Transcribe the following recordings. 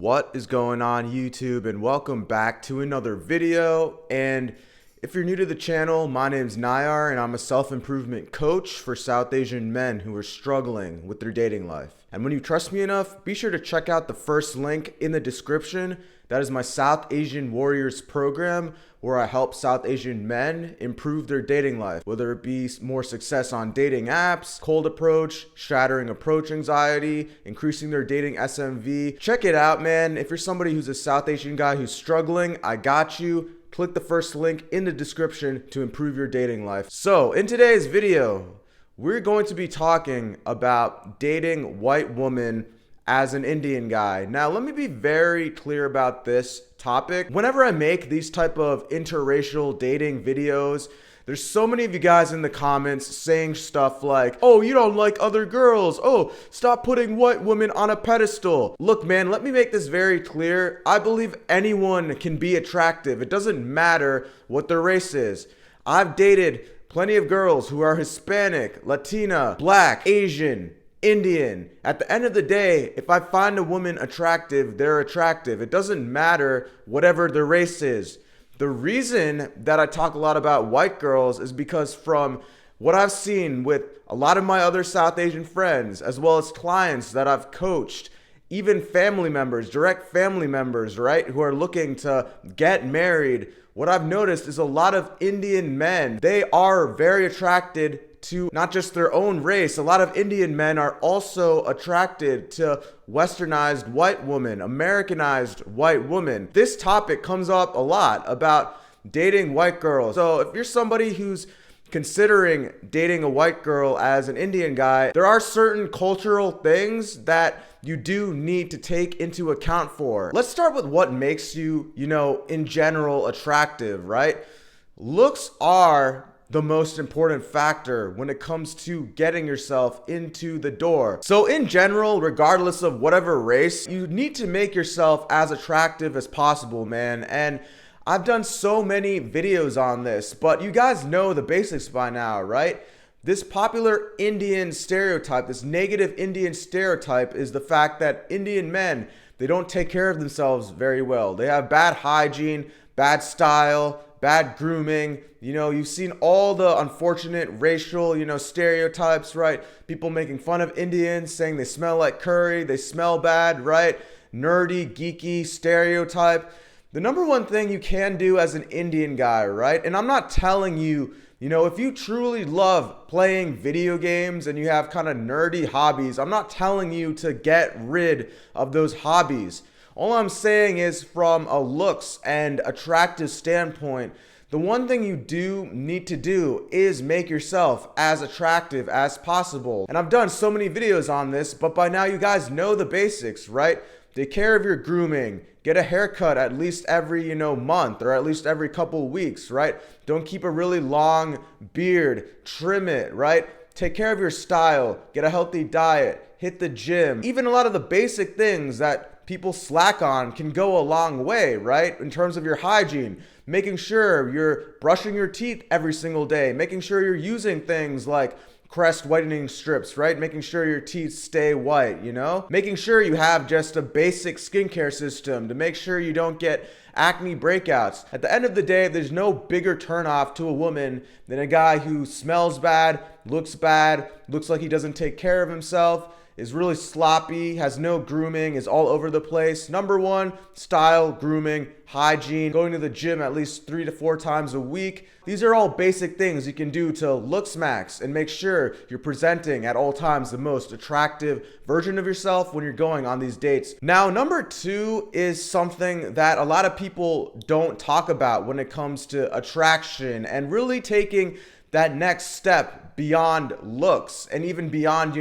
What is going on YouTube, and welcome back to another video. And if you're new to the channel, my name's Nayar and I'm a self-improvement coach for South Asian men who are struggling with their dating life. And when you trust me enough, be sure to check out the first link in the description. That is my South Asian Warriors program, where I help South Asian men improve their dating life, whether it be more success on dating apps, cold approach, shattering approach anxiety, increasing their dating SMV. Check it out, man. If you're somebody who's a South Asian guy who's struggling, I got you. Click the first link in the description to improve your dating life. So in today's video, we're going to be talking about dating white women as an Indian guy. Now, let me be very clear about this topic. Whenever I make these type of interracial dating videos, there's so many of you guys in the comments saying stuff like, oh, you don't like other girls. Oh, stop putting white women on a pedestal. Look, man, let me make this very clear. I believe anyone can be attractive. It doesn't matter what their race is. I've dated plenty of girls who are Hispanic, Latina, Black, Asian, Indian. At the end of the day, if I find a woman attractive, they're attractive. It doesn't matter whatever their race is. The reason that I talk a lot about white girls is because from what I've seen with a lot of my other South Asian friends, as well as clients that I've coached, even family members, direct family members, right, who are looking to get married, what I've noticed is a lot of Indian men, they are very attracted to not just their own race. A lot of Indian men are also attracted to westernized white women, Americanized white women. This topic comes up a lot about dating white girls. So if you're somebody who's considering dating a white girl as an Indian guy, there are certain cultural things that you do need to take into account for. Let's start with what makes you, in general attractive, right? Looks are the most important factor when it comes to getting yourself into the door. So in general, regardless of whatever race, you need to make yourself as attractive as possible, man. And I've done so many videos on this, but you guys know the basics by now, right? This popular Indian stereotype, this negative Indian stereotype, is the fact that Indian men, they don't take care of themselves very well. They have bad hygiene, bad style, bad grooming. You've seen all the unfortunate racial, stereotypes, right? People making fun of Indians, saying they smell like curry, they smell bad, right? Nerdy, geeky stereotype. The number one thing you can do as an Indian guy, right? And I'm not telling you, if you truly love playing video games and you have kind of nerdy hobbies, I'm not telling you to get rid of those hobbies. All I'm saying is, from a looks and attractive standpoint, the one thing you do need to do is make yourself as attractive as possible. And I've done so many videos on this, but by now you guys know the basics, right? Take care of your grooming. Get a haircut at least every, month, or at least every couple weeks, right? Don't keep a really long beard. Trim it, right? Take care of your style. Get a healthy diet. Hit the gym. Even a lot of the basic things that people slack on can go a long way, right? In terms of your hygiene, making sure you're brushing your teeth every single day, making sure you're using things like Crest whitening strips, right? Making sure your teeth stay white, Making sure you have just a basic skincare system to make sure you don't get acne breakouts. At the end of the day, there's no bigger turnoff to a woman than a guy who smells bad, looks like he doesn't take care of himself, is really sloppy, has no grooming, is all over the place. Number one, style, grooming, hygiene, going to the gym at least 3 to 4 times a week. These are all basic things you can do to look smacks and make sure you're presenting at all times the most attractive version of yourself when you're going on these dates. Now, number 2 is something that a lot of people don't talk about when it comes to attraction and really taking that next step beyond looks and even beyond,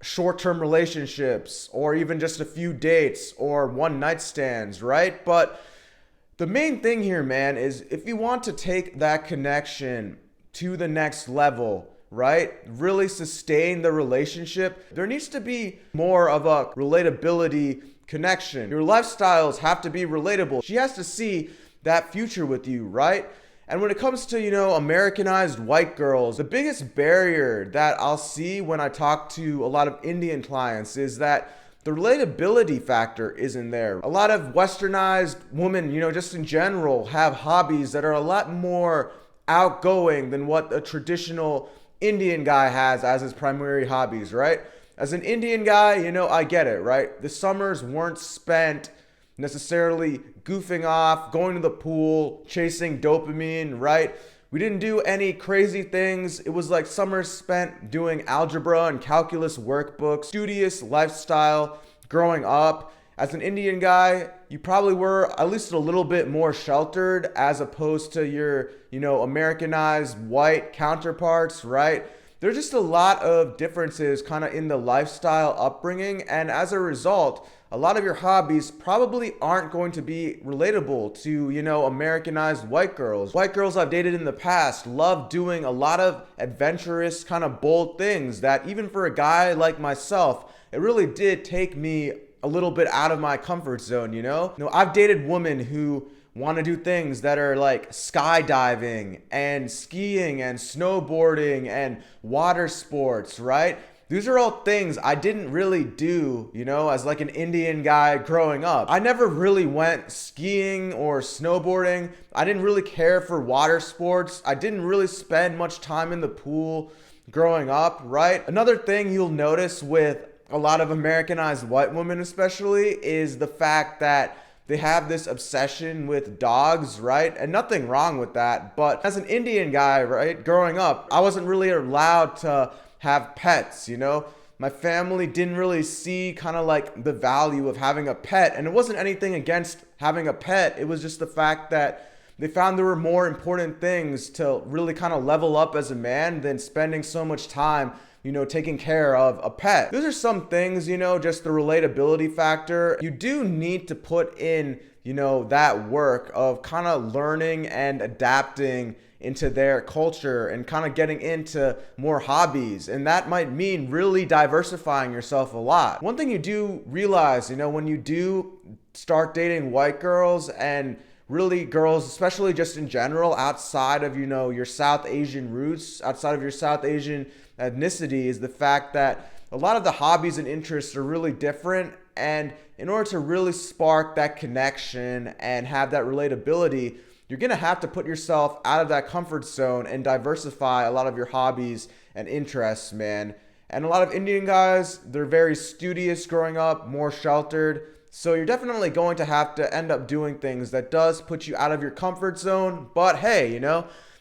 short-term relationships or even just a few dates or one night stands, right? But the main thing here, man, is if you want to take that connection to the next level, right? Really sustain the relationship, there needs to be more of a relatability connection. Your lifestyles have to be relatable. She has to see that future with you, right? And when it comes to, Americanized white girls, the biggest barrier that I'll see when I talk to a lot of Indian clients is that the relatability factor isn't there. A lot of westernized women, just in general, have hobbies that are a lot more outgoing than what a traditional Indian guy has as his primary hobbies, right? As an Indian guy, I get it, right? The summers weren't spent necessarily goofing off, going to the pool, chasing dopamine, right? We didn't do any crazy things. It was like summers spent doing algebra and calculus workbooks, studious lifestyle growing up. As an Indian guy, you probably were at least a little bit more sheltered as opposed to your, Americanized white counterparts, right? There's just a lot of differences kind of in the lifestyle upbringing, and as a result, a lot of your hobbies probably aren't going to be relatable to, Americanized white girls. White girls I've dated in the past love doing a lot of adventurous, kind of bold things that even for a guy like myself, it really did take me a little bit out of my comfort zone, I've dated women who want to do things that are like skydiving and skiing and snowboarding and water sports, right? These are all things I didn't really do, as like an Indian guy growing up. I never really went skiing or snowboarding. I didn't really care for water sports. I didn't really spend much time in the pool growing up, right? Another thing you'll notice with a lot of Americanized white women especially is the fact that they have this obsession with dogs, right? And nothing wrong with that. But as an Indian guy, right, growing up, I wasn't really allowed to have pets, My family didn't really see kind of like the value of having a pet. And it wasn't anything against having a pet. It was just the fact that they found there were more important things to really kind of level up as a man than spending so much time taking care of a pet. Those are some things, just the relatability factor. You do need to put in, that work of kind of learning and adapting into their culture and kind of getting into more hobbies. And that might mean really diversifying yourself a lot. One thing you do realize, when you do start dating white girls and really girls, especially just in general, outside of, your South Asian roots, outside of your South Asian ethnicity, is the fact that a lot of the hobbies and interests are really different. And in order to really spark that connection and have that relatability, you're going to have to put yourself out of that comfort zone and diversify a lot of your hobbies and interests, man. And a lot of Indian guys, they're very studious growing up, more sheltered. So you're definitely going to have to end up doing things that does put you out of your comfort zone. But hey,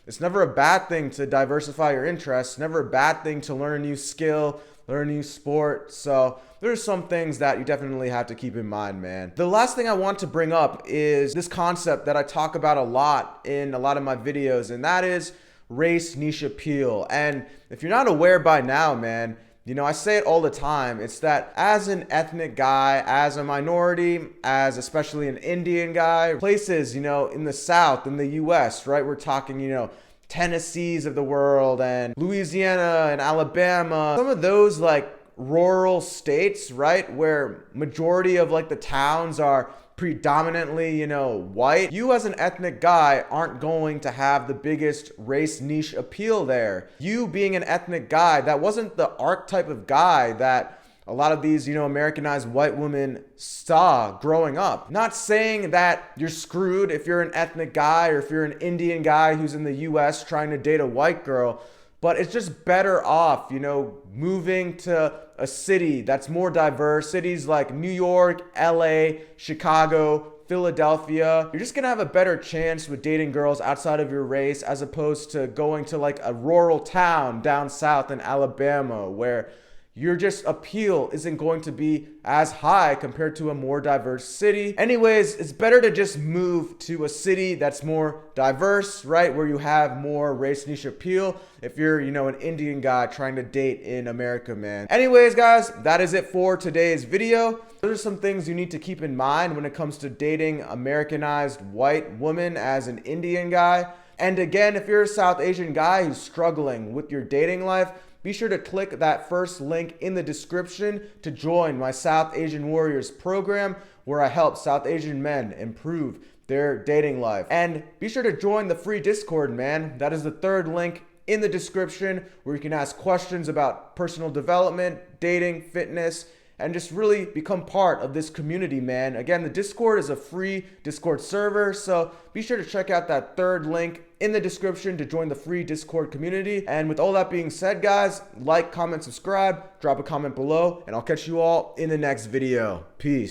it's never a bad thing to diversify your interests, never a bad thing to learn a new skill, learn a new sport. So there's some things that you definitely have to keep in mind, man. The last thing I want to bring up is this concept that I talk about a lot in a lot of my videos, and that is race niche appeal. And if you're not aware by now, man, I say it all the time. It's that as an ethnic guy, as a minority, as especially an Indian guy, places, in the South, in the US, right? We're talking, Tennessees of the world and Louisiana and Alabama, some of those like rural states, right? Where majority of like the towns are predominantly, white. You as an ethnic guy aren't going to have the biggest race niche appeal there. You being an ethnic guy, that wasn't the archetype of guy that a lot of these, Americanized white women saw growing up. Not saying that you're screwed if you're an ethnic guy or if you're an Indian guy who's in the US trying to date a white girl, but it's just better off, moving to a city that's more diverse. Cities like New York, LA, Chicago, Philadelphia. You're just gonna have a better chance with dating girls outside of your race as opposed to going to like a rural town down south in Alabama where your just appeal isn't going to be as high compared to a more diverse city. Anyways, it's better to just move to a city that's more diverse, right? Where you have more race niche appeal if you're, an Indian guy trying to date in America, man. Anyways, guys, that is it for today's video. Those are some things you need to keep in mind when it comes to dating Americanized white women as an Indian guy. And again, if you're a South Asian guy who's struggling with your dating life, be sure to click that first link in the description to join my South Asian Warriors program where I help South Asian men improve their dating life. And be sure to join the free Discord, man. That is the third link in the description where you can ask questions about personal development, dating, fitness, and just really become part of this community, man. Again, the Discord is a free Discord server, so be sure to check out that third link in the description to join the free Discord community. And with all that being said, guys, like, comment, subscribe, drop a comment below, and I'll catch you all in the next video. Peace.